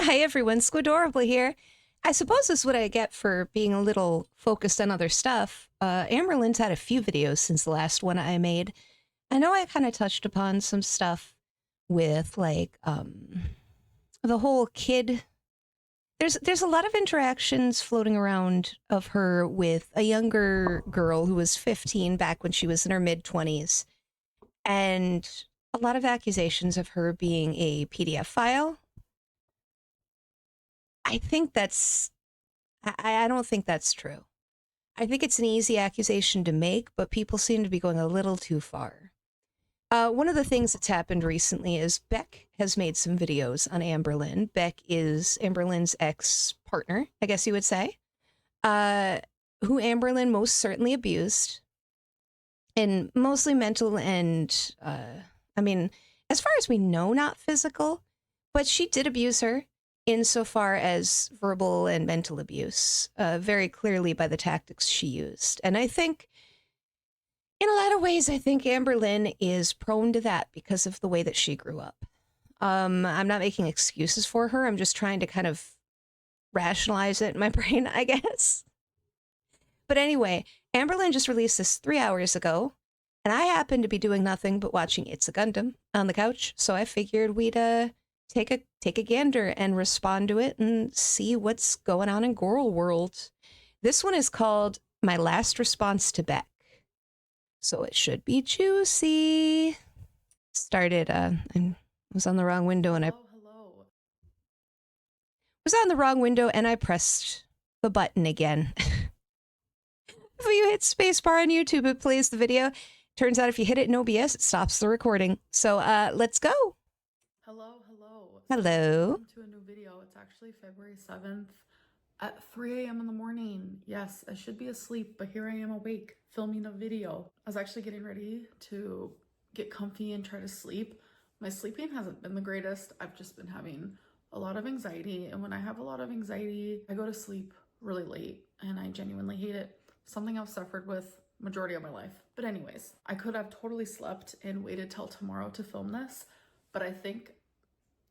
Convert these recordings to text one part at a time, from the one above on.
Hi everyone, Squidorable here. I suppose this is what I get for being a little focused on other stuff. Amberlynn's had a few videos since the last one I made. I know I kind of touched upon some stuff with the whole kid. There's a lot of interactions floating around of her with a younger girl who was 15 back when she was in her mid 20s, and a lot of accusations of her being a PDF file. I think that's I don't think that's true. I think it's an easy accusation to make, but people seem to be going a little too far. One of the things that's happened recently is Beck has made some videos on Amberlynn. Beck is Amberlynn's ex partner, I guess you would say, uh, who Amberlynn most certainly abused, and mostly mental and, I mean, as far as we know, not physical, but she did abuse her insofar as verbal and mental abuse, very clearly by the tactics she used. And I think, in a lot of ways, I think Amberlynn is prone to that because of the way that she grew up. I'm not making excuses for her. I'm just trying to kind of rationalize it in my brain, I guess. But anyway, Amberlynn just released this 3 hours ago, and I happened to be doing nothing but watching It's a Gundam on the couch, so I figured we'd take a gander and respond to it and see what's going on in Goral World. This one is called My Last Response to Beck, so it should be juicy. Started. I was on the wrong window, and I Hello. was on the wrong window, and I pressed the button again. If you hit spacebar on YouTube, it plays the video. Turns out if you hit it in OBS, it stops the recording. So let's go. Hello. Hello. Welcome to a new video. It's actually February 7th at 3 a.m. in the morning. Yes, I should be asleep, but here I am awake filming a video. I was actually getting ready to get comfy and try to sleep. My sleeping hasn't been the greatest. I've just been having a lot of anxiety, and when I have a lot of anxiety, I go to sleep really late, and I genuinely hate it. Something I've suffered with majority of my life. But anyways, I could have totally slept and waited till tomorrow to film this, but I think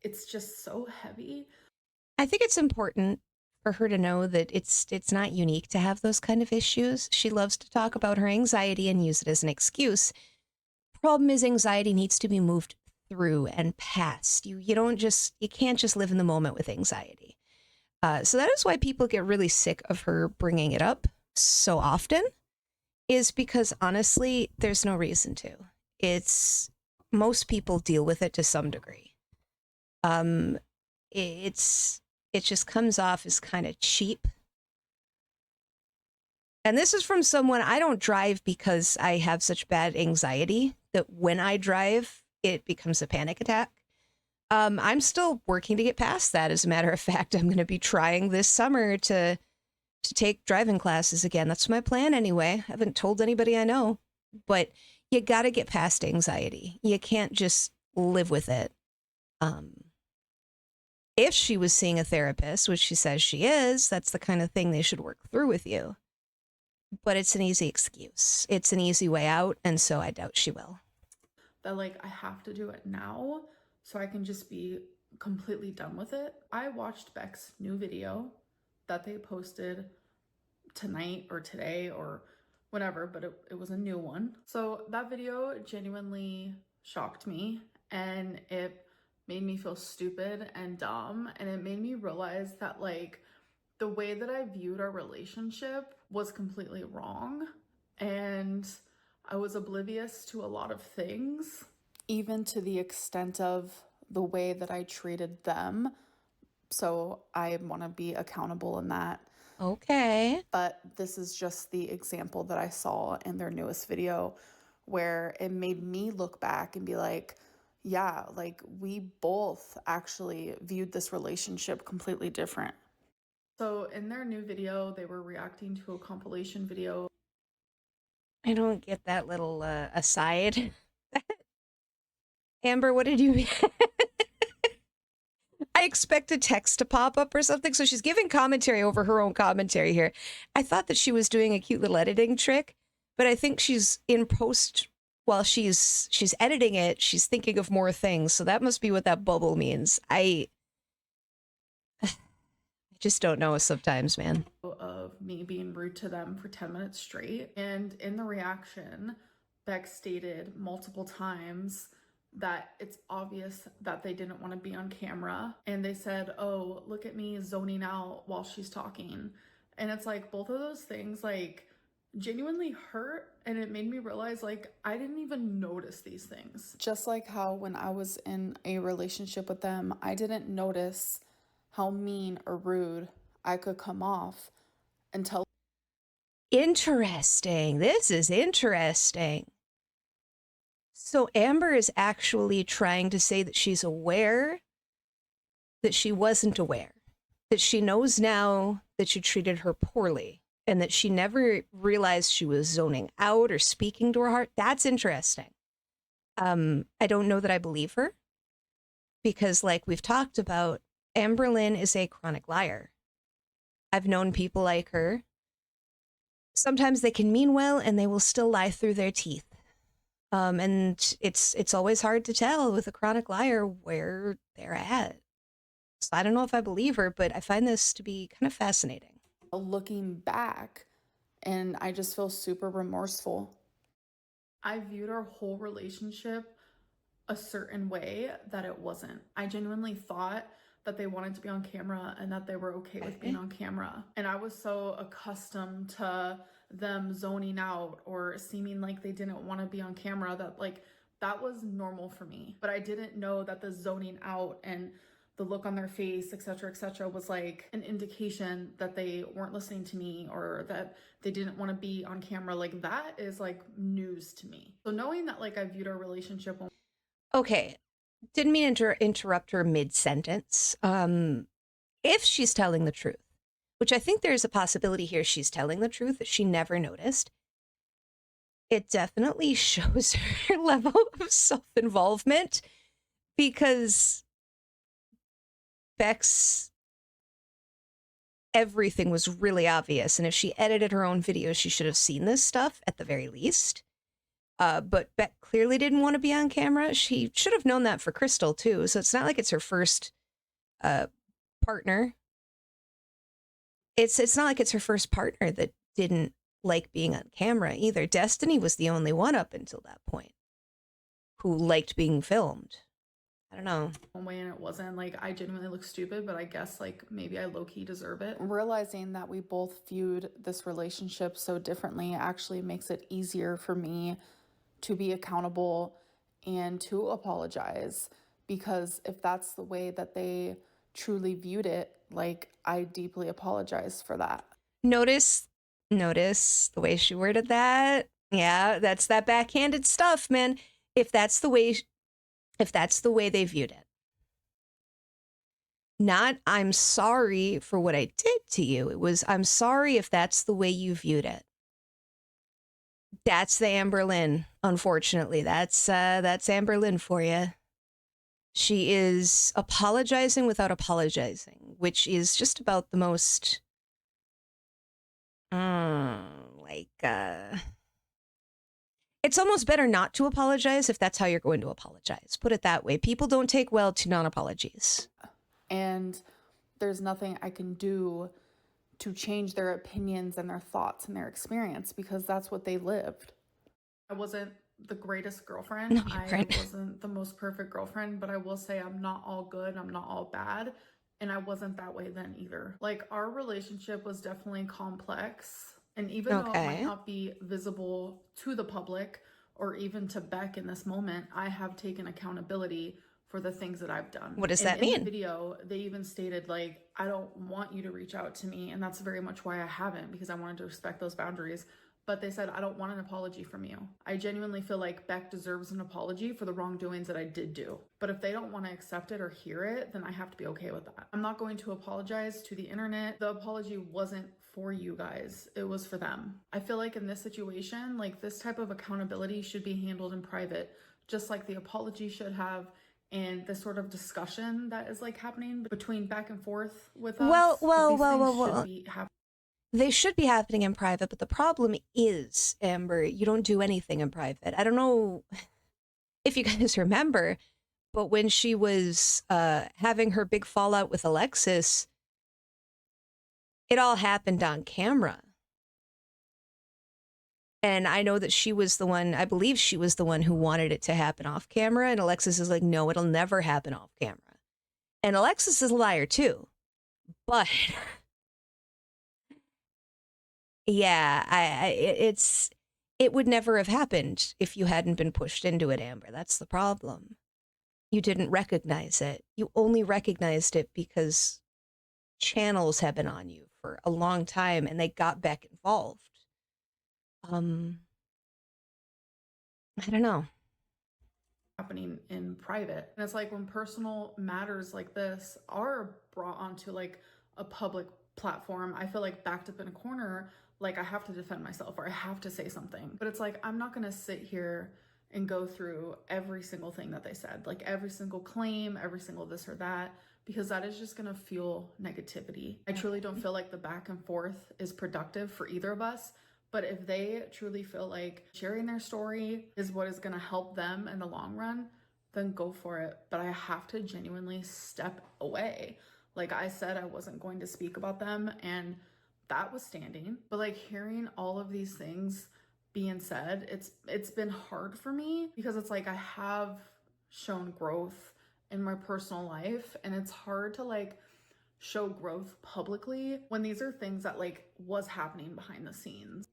it's just so heavy. I think it's important for her to know that it's not unique to have those kind of issues. She loves to talk about her anxiety and use it as an excuse. Problem is, anxiety needs to be moved through and past. You can't just live in the moment with anxiety. So that is why people get really sick of her bringing it up so often, is because honestly, there's no reason to. It's Most people deal with it to some degree. Um, it just comes off as kind of cheap. And this is from someone. I don't drive because I have such bad anxiety that when I drive, it becomes a panic attack. I'm still working to get past that. As a matter of fact, I'm going to be trying this summer to take driving classes again. That's my plan anyway. I haven't told anybody I know, but you got to get past anxiety. You can't just live with it. If she was seeing a therapist, which she says she is, that's the kind of thing they should work through with you. But it's an easy excuse. It's an easy way out, and so I doubt she will. That like I have to do it now so I can just be completely done with it. I watched Beck's new video that they posted tonight or today or whatever, but it was a new one. So that video genuinely shocked me, and it made me feel stupid and dumb, and it made me realize that like the way that I viewed our relationship was completely wrong, and I was oblivious to a lot of things, even to the extent of the way that I treated them. So I want to be accountable in that. Okay. But this is just the example that I saw in their newest video where it made me look back and be like, yeah, like we both actually viewed this relationship completely different. So in their new video, they were reacting to a compilation video. I don't get that little aside. Amber, what did you mean? I expected text to pop up or something. So she's giving commentary over her own commentary here. I thought that she was doing a cute little editing trick, but I think she's in post while she's editing it. She's thinking of more things. So that must be what that bubble means. Just don't know sometimes, man. Of me being rude to them for 10 minutes straight. And in the reaction, Beck stated multiple times that it's obvious that they didn't want to be on camera. And they said, oh, look at me zoning out while she's talking. And it's like both of those things, like, genuinely hurt, and it made me realize like I didn't even notice these things. Just like how when I was in a relationship with them, I didn't notice how mean or rude I could come off until Interesting. This is interesting. So Amber is actually trying to say that she's aware that she wasn't aware, that she knows now that you treated her poorly, and that she never realized she was zoning out or speaking to her heart. That's interesting. I don't know that I believe her because, like we've talked about, Amberlynn is a chronic liar. I've known people like her. Sometimes they can mean well and they will still lie through their teeth. And it's always hard to tell with a chronic liar where they're at. So I don't know if I believe her, but I find this to be kind of fascinating. Looking back, and I just feel super remorseful. I viewed our whole relationship a certain way that it wasn't. I genuinely thought that they wanted to be on camera and that they were okay with being on camera. And I was so accustomed to them zoning out or seeming like they didn't want to be on camera that like that was normal for me. But I didn't know that the zoning out and the look on their face, etc., was like an indication that they weren't listening to me or that they didn't want to be on camera. Like that is like news to me. So knowing that like I viewed our relationship. Okay, didn't mean to interrupt her mid-sentence. If she's telling the truth, which I think there's a possibility here she's telling the truth that she never noticed, it definitely shows her level of self-involvement because Beck's everything was really obvious. And if she edited her own videos, she should have seen this stuff at the very least. But Beck clearly didn't want to be on camera. She should have known that for Crystal, too. So it's not like it's her first partner. It's not like it's her first partner that didn't like being on camera either. Destiny was the only one up until that point who liked being filmed. I don't know. One way and it wasn't like I genuinely look stupid, but I guess like maybe I low-key deserve it. Realizing that we both viewed this relationship so differently actually makes it easier for me to be accountable and to apologize, because if that's the way that they truly viewed it, like I deeply apologize for that. Notice the way she worded that. Yeah, that's that backhanded stuff, man. If that's the way they viewed it. Not, I'm sorry for what I did to you. It was, I'm sorry if that's the way you viewed it. That's the Amberlynn, unfortunately. That's Amberlynn for you. She is apologizing without apologizing, which is just about the most, it's almost better not to apologize if that's how you're going to apologize. Put it that way. People don't take well to non-apologies. And there's nothing I can do to change their opinions and their thoughts and their experience because that's what they lived. I wasn't the greatest girlfriend. No, I wasn't the most perfect girlfriend, but I will say I'm not all good. I'm not all bad. And I wasn't that way then either. Like our relationship was definitely complex. And even though it might not be visible to the public or even to Beck in this moment, I have taken accountability for the things that I've done. What does that mean? In the video, they even stated like, I don't want you to reach out to me. And that's very much why I haven't, because I wanted to respect those boundaries. But they said, I don't want an apology from you. I genuinely feel like Beck deserves an apology for the wrongdoings that I did do. But if they don't want to accept it or hear it, then I have to be okay with that. I'm not going to apologize to the internet. The apology wasn't for you guys. It was for them. I feel like in this situation, like this type of accountability should be handled in private, just like the apology should have. And the sort of discussion that is like happening between back and forth with us. Well. They should be happening in private, but the problem is, Amber, you don't do anything in private. I don't know if you guys remember, but when she was having her big fallout with Alexis, it all happened on camera. And I know that she was the one, I believe she was the one who wanted it to happen off camera. And Alexis is like, no, it'll never happen off camera. And Alexis is a liar too. But yeah, it would never have happened if you hadn't been pushed into it, Amber. That's the problem. You didn't recognize it. You only recognized it because channels have been on you for a long time and they got back involved. Um, I don't know. Happening in private. And it's like when personal matters like this are brought onto like a public platform, I feel like backed up in a corner, like I have to defend myself or I have to say something. But it's like, I'm not going to sit here and go through every single thing that they said, like every single claim, every single this or that, because that is just going to fuel negativity. I truly don't feel like the back and forth is productive for either of us. But if they truly feel like sharing their story is what is going to help them in the long run, then go for it. But I have to genuinely step away. Like I said, I wasn't going to speak about them, and that was standing. But like hearing all of these things being said, it's been hard for me because it's like I have shown growth in my personal life, and it's hard to like show growth publicly when these are things that like was happening behind the scenes.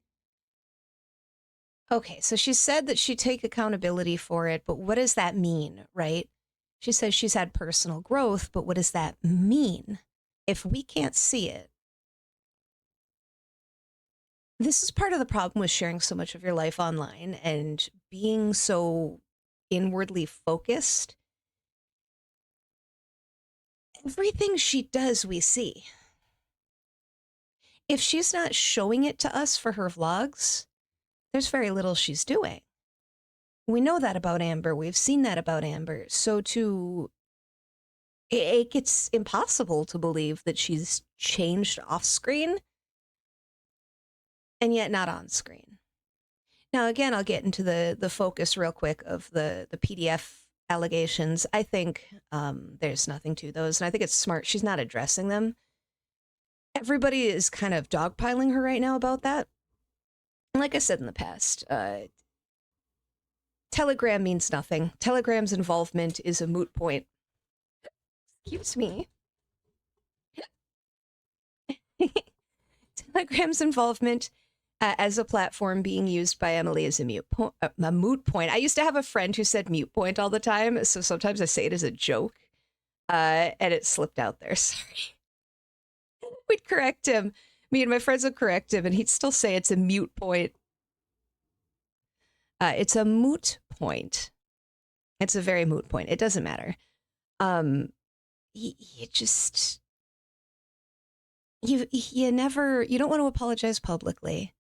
Okay, so she said that she'd take accountability for it, but what does that mean, right? She says she's had personal growth, but what does that mean? If we can't see it, this is part of the problem with sharing so much of your life online and being so inwardly focused. Everything she does, we see. If she's not showing it to us for her vlogs, there's very little she's doing. We know that about Amber. We've seen that about Amber. So it gets impossible to believe that she's changed off screen and yet not on screen. Now, again, I'll get into the focus real quick of the PDF allegations. I think there's nothing to those, and I think it's smart. She's not addressing them. Everybody is kind of dogpiling her right now about that. Like I said in the past, Telegram means nothing. Telegram's involvement is a moot point. Excuse me. Telegram's involvement as a platform being used by Emily is a moot point. I used to have a friend who said mute point all the time, so sometimes I say it as a joke, and it slipped out there. Sorry. We'd correct him. Me and my friends would correct him, and he'd still say it's a mute point. It's a moot point. It's a very moot point. It doesn't matter. You just you never, you don't want to apologize publicly,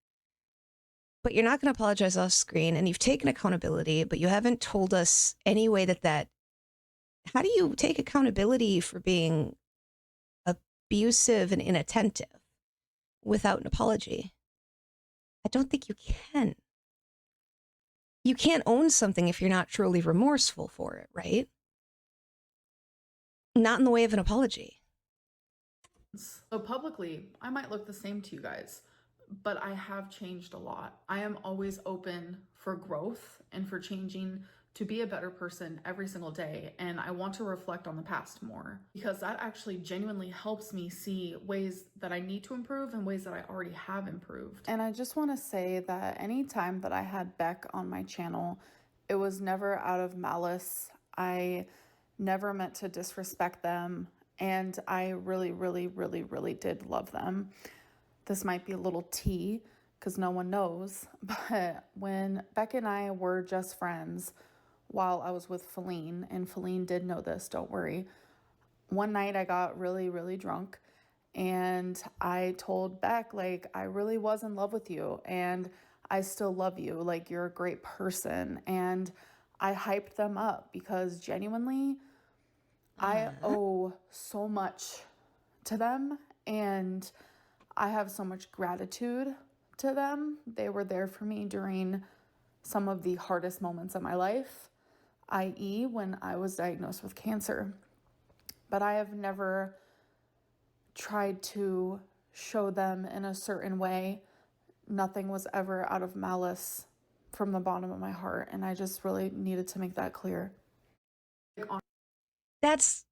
but you're not going to apologize off screen, and you've taken accountability, but you haven't told us any way that how do you take accountability for being abusive and inattentive without an apology? I don't think you can. You can't own something if you're not truly remorseful for it, right? Not in the way of an apology. So publicly, I might look the same to you guys, but I have changed a lot. I am always open for growth and for changing to be a better person every single day. And I want to reflect on the past more because that actually genuinely helps me see ways that I need to improve and ways that I already have improved. And I just want to say that anytime that I had Beck on my channel, it was never out of malice. I never meant to disrespect them. And I really, really, really, really did love them. This might be a little tea because no one knows, but when Beck and I were just friends while I was with Feline, and Feline did know this, don't worry. One night I got really, really drunk and I told Beck, like, I really was in love with you and I still love you. Like, you're a great person. And I hyped them up because genuinely, I owe so much to them and I have so much gratitude to them. They were there for me during some of the hardest moments of my life, i.e., when I was diagnosed with cancer. But I have never tried to show them in a certain way. Nothing was ever out of malice from the bottom of my heart, and I just really needed to make that clear. That's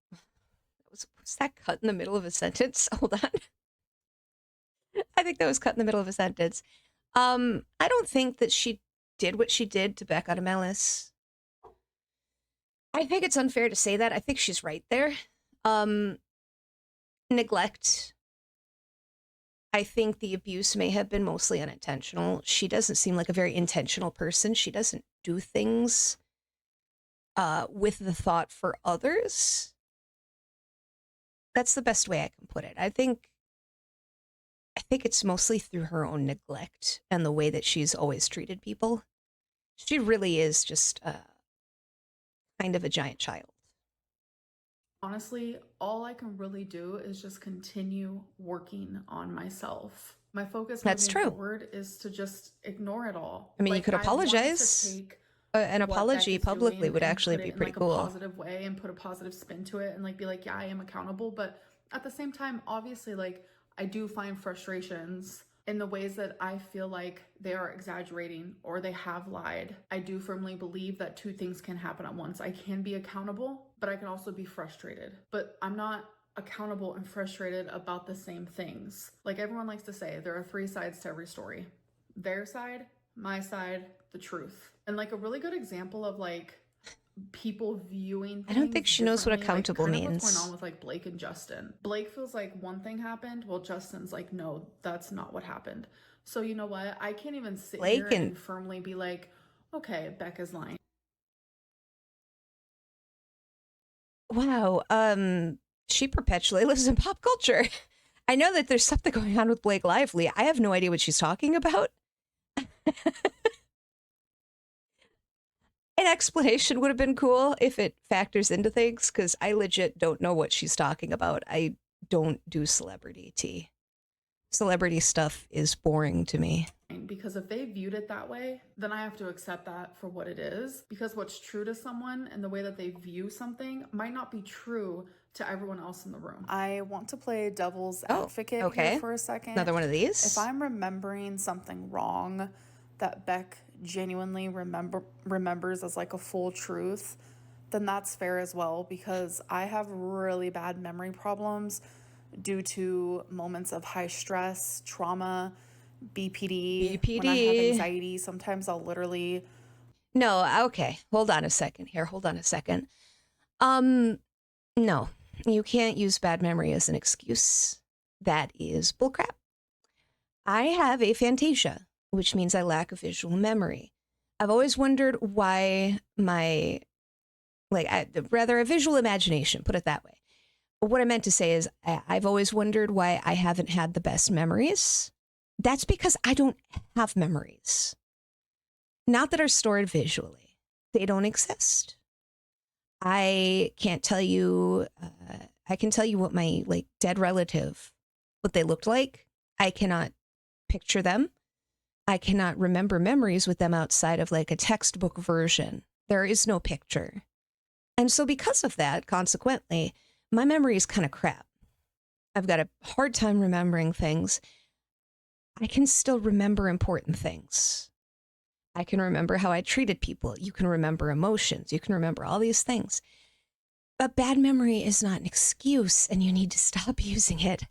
was that cut in the middle of a sentence? Hold on. I think that was cut in the middle of a sentence. I don't think that she did what she did to Beck out of malice. I think it's unfair to say that. I think she's right there. Neglect. I think the abuse may have been mostly unintentional. She doesn't seem like a very intentional person. She doesn't do things with the thought for others. That's the best way I can put it. I think it's mostly through her own neglect and the way that she's always treated people. She really is just kind of a giant child. Honestly, all I can really do is just continue working on myself. My focus That's moving true. forward is to just ignore it all. I mean, you Like, could I want to apologize. take An what Beck apology is publicly doing would and actually put be it in pretty like a cool. positive way and put a positive spin to it and like be like, yeah, I am accountable. But at the same time, obviously, like, I do find frustrations in the ways that I feel like they are exaggerating or they have lied. I do firmly believe that two things can happen at once. I can be accountable, but I can also be frustrated. But I'm not accountable and frustrated about the same things. Like everyone likes to say, there are three sides to every story: their side, my side, the truth. And like a really good example of like people viewing I don't think things she knows what differently, accountable like kind of what's means. going on with like Blake and Justin. Blake feels like one thing happened, well, Justin's like, no, that's not what happened. So you know what? I can't even sit Blake here and and firmly be like, okay, Becca's lying. wow, she perpetually lives in pop culture. I know that there's something going on with Blake Lively. I have no idea what she's talking about. An explanation would have been cool if it factors into things, because I legit don't know what she's talking about. I don't do celebrity tea. Celebrity stuff is boring to me. Because if they viewed it that way, then I have to accept that for what it is. Because what's true to someone and the way that they view something might not be true to everyone else in the room. I want to play devil's advocate okay. here for a second. Another one of these. If I'm remembering something wrong that Beck genuinely remembers as like a full truth, then that's fair as well, because I have really bad memory problems due to moments of high stress, trauma, BPD. When I have anxiety, sometimes I'll literally... No, okay. Hold on a second here. Hold on a second. No, you can't use bad memory as an excuse. That is bullcrap. I have aphantasia, which means I lack a visual memory. I've always wondered why rather a visual imagination, put it that way. What I meant to say is I've always wondered why I haven't had the best memories. That's because I don't have memories. Not that are stored visually. They don't exist. I can't tell you, I can tell you what my dead relative, what they looked like. I cannot picture them. I cannot remember memories with them outside of a textbook version. There is no picture. And so because of that, consequently, my memory is kind of crap. I've got a hard time remembering things. I can still remember important things. I can remember how I treated people. You can remember emotions. You can remember all these things. But bad memory is not an excuse, and you need to stop using it.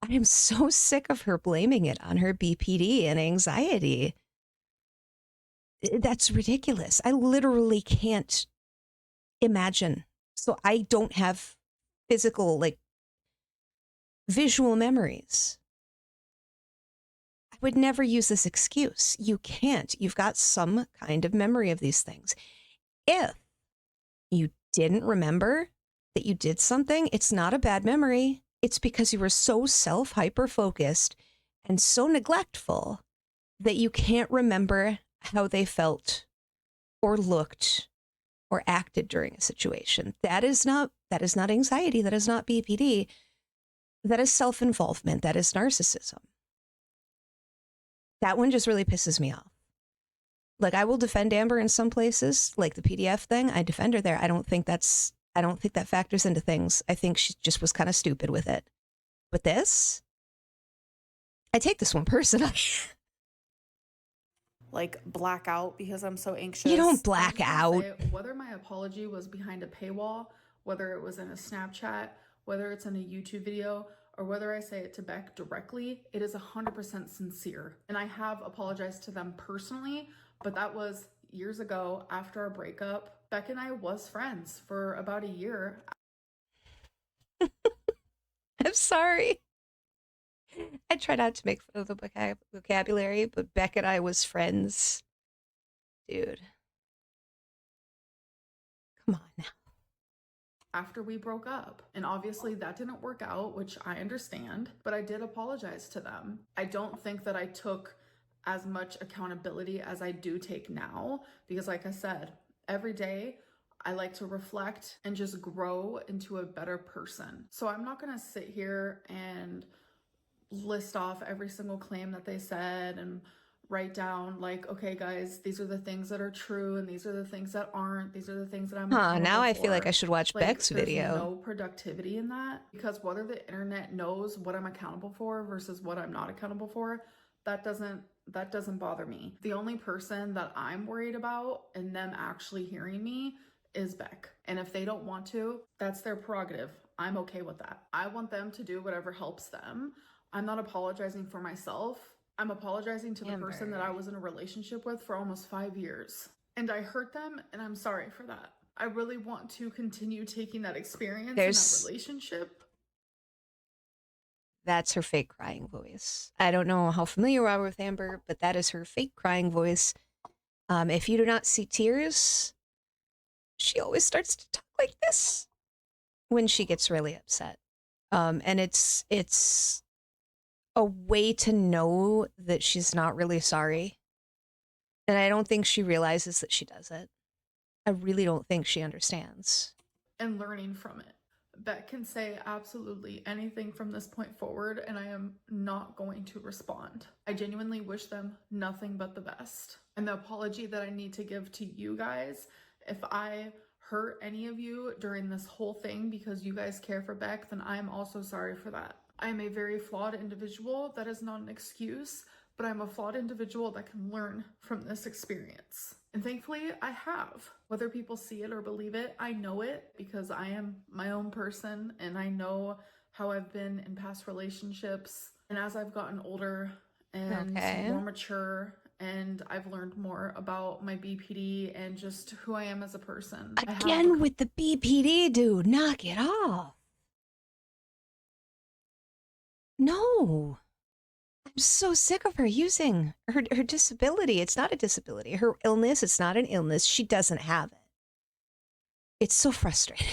I am so sick of her blaming it on her BPD and anxiety. That's ridiculous. I literally can't imagine. So I don't have physical, visual memories. I would never use this excuse. You can't. You've got some kind of memory of these things. If you didn't remember that you did something, it's not a bad memory. It's because you were so hyper-focused and so neglectful that you can't remember how they felt or looked or acted during a situation. That is not anxiety. That is not BPD. That is self-involvement. That is narcissism. That one just really pisses me off. I will defend Amber in some places, like the PDF thing. I defend her there. I don't think that factors into things. I think she just was kind of stupid with it. But this, I take this one personally. Like black out because I'm so anxious. You don't black I'm out. say, whether my apology was behind a paywall, whether it was in a Snapchat, whether it's in a YouTube video, or whether I say it to Beck directly, it is 100% sincere. And I have apologized to them personally, but that was years ago after our breakup. Beck and I was friends for about a year. I'm sorry. I try not to make fun of the vocabulary, but Beck and I was friends. Dude. Come on now. After we broke up. And obviously that didn't work out, which I understand, but I did apologize to them. I don't think that I took as much accountability as I do take now, because like I said, every day I like to reflect and just grow into a better person. So I'm not gonna sit here and list off every single claim that they said and write down like, okay guys, these are the things that are true and these are the things that aren't, these are the things that I'm accountable Now I for. feel like I should watch like, Beck's there's video. no productivity in that, because whether the internet knows what I'm accountable for versus what I'm not accountable for, that doesn't bother me. The only person that I'm worried about and them actually hearing me is Beck. And if they don't want to, that's their prerogative. I'm okay with that. I want them to do whatever helps them. I'm not apologizing for myself. I'm apologizing to the person that I was in a relationship with for almost 5 years. And I hurt them, and I'm sorry for that. I really want to continue taking that experience in that relationship. That's her fake crying voice. I don't know how familiar you are with Amber, but that is her fake crying voice. If you do not see tears, she always starts to talk like this when she gets really upset. And it's a way to know that she's not really sorry. And I don't think she realizes that she does it. I really don't think she understands. And learning from it. Beck can say absolutely anything from this point forward, and I am not going to respond. I genuinely wish them nothing but the best. And the apology that I need to give to you guys, if I hurt any of you during this whole thing because you guys care for Beck, then I'm also sorry for that. I am a very flawed individual. That is not an excuse, but I'm a flawed individual that can learn from this experience. And thankfully, I have. Whether people see it or believe it, I know it because I am my own person and I know how I've been in past relationships. And as I've gotten older and more mature, and I've learned more about my BPD and just who I am as a person. Again with the BPD, dude, knock it off. No. I'm so sick of her using her disability. It's not a disability. Her illness, it's not an illness. She doesn't have it. It's so frustrating.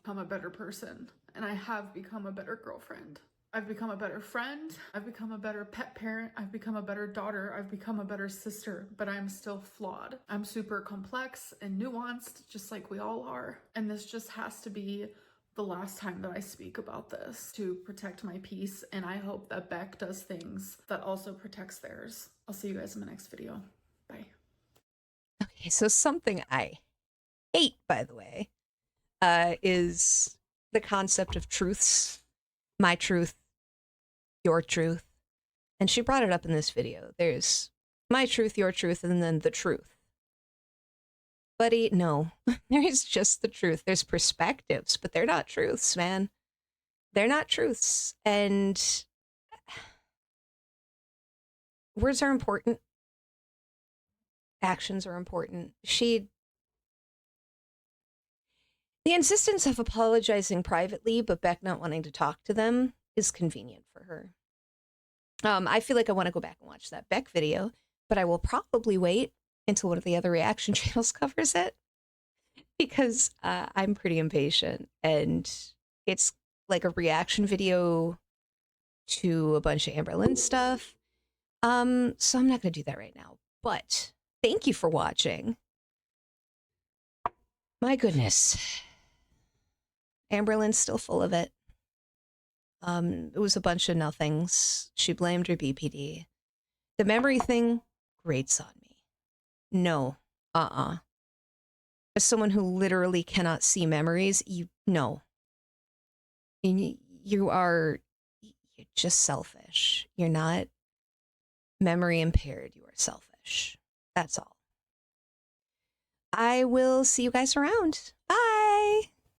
I'm a better person, and I have become a better girlfriend. I've become a better friend. I've become a better pet parent. I've become a better daughter. I've become a better sister, but I'm still flawed. I'm super complex and nuanced, just like we all are. And this just has to be the last time that I speak about this to protect my peace. And I hope that Beck does things that also protects theirs. I'll see you guys in the next video. Bye. Okay, so something I hate, by the way, is the concept of truths. My truth, your truth. And she brought it up in this video. There's my truth, your truth, and then the truth. Buddy, no. There is just the truth. There's perspectives, but they're not truths, man. They're not truths. And words are important. Actions are important. The insistence of apologizing privately, but Beck not wanting to talk to them is convenient for her. I feel like I want to go back and watch that Beck video, but I will probably wait until one of the other reaction channels covers it because I'm pretty impatient and it's like a reaction video to a bunch of Amberlynn stuff. So I'm not going to do that right now, but thank you for watching. My goodness. Amberlynn's still full of it. It was a bunch of nothings. She blamed her BPD. The memory thing grates on me. No. As someone who literally cannot see memories, you're just selfish. You're not memory impaired. You are selfish. That's all. I will see you guys around. Bye.